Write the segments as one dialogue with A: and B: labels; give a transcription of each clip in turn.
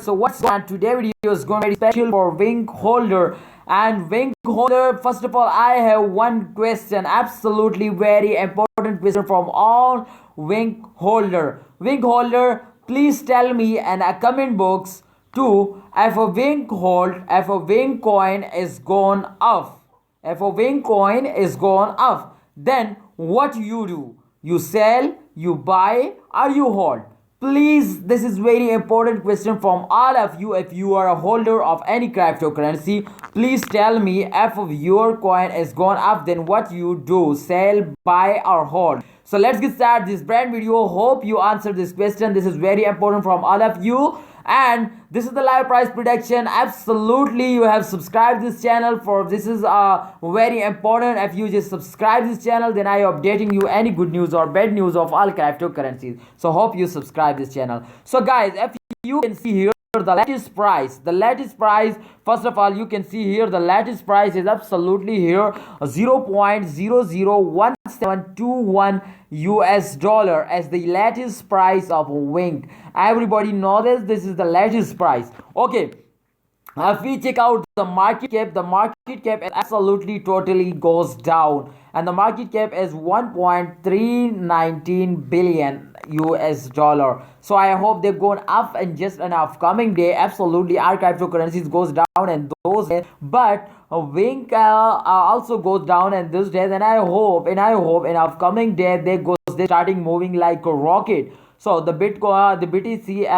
A: So what's going on? Today video is going to be special for wing holder. And wing holder, first of all, I have one question, absolutely very important question from all wing holder. Wing holder, please tell me in a comment box to if a wing coin is gone off. If a wing coin is gone off, then what you do? You sell, you buy, or you hold? Please, this is very important question from all of you. If you are a holder of any cryptocurrency, please tell me if your coin is gone up, then what you do? Sell, buy, or hold? So let's get started this brand video. Hope you answer this question. This is very important from all of you. And this is the live price prediction. Absolutely, you have subscribed this channel for this is very important. If you just subscribe this channel, then I am updating you any good news or bad news of all cryptocurrencies. So hope you subscribe this channel. So guys, if you can see here the latest price, first of all, you can see here the latest price is absolutely here 0.001721 US dollar as the latest price of wing. Everybody knows this is the latest price. Okay, if we check out the market cap absolutely totally goes down, and the market cap is 1.319 billion US dollar. So I hope they're going up in just an upcoming day. Absolutely, our cryptocurrencies goes down and those days, but wing also goes down in those days, and I hope in upcoming day they starting moving like a rocket. So the Bitcoin, the BTC,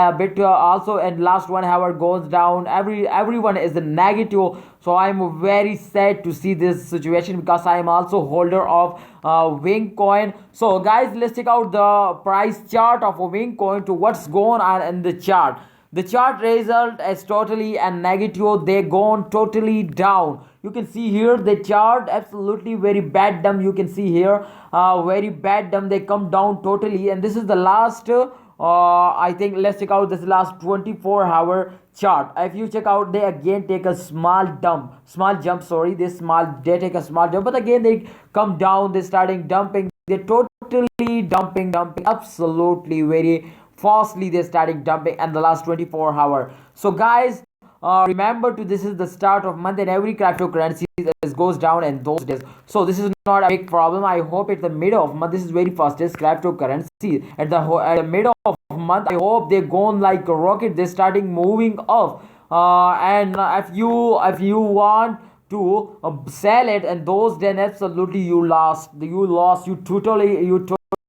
A: also in last 1 hour goes down. Everyone is in negative. So I'm very sad to see this situation because I am also holder of wing coin. So guys, let's check out the price chart of a wing coin to what's going on in the chart. The chart result is totally a negative. They gone totally down. You can see here the chart absolutely very bad dumb. You can see here very bad dumb. They come down totally, and this is the last I think let's check out this last 24-hour chart. If you check out, they again take a small jump, sorry, they take a small jump, but again they come down. They starting dumping. They totally dumping absolutely very fastly. They starting dumping in the last 24 hours. So guys, remember this is the start of month, and every cryptocurrency goes down in those days. So this is not a big problem. I hope at the middle of month, this is very fastest cryptocurrency at the middle of month, I hope they gone like a rocket. They starting moving off, and if you want to sell it and those, then absolutely you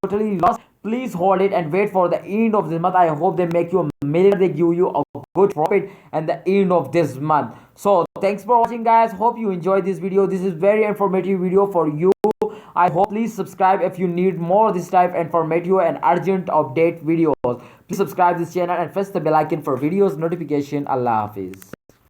A: totally lost. Please hold it and wait for the end of this month. I hope they make you a million, they give you a good profit at the end of this month. So thanks for watching guys. Hope you enjoyed this video. This is very informative video for you. I hope please subscribe if you need more this type informative and urgent update videos. Please subscribe this channel and press the bell icon for videos notification. Allah Hafiz.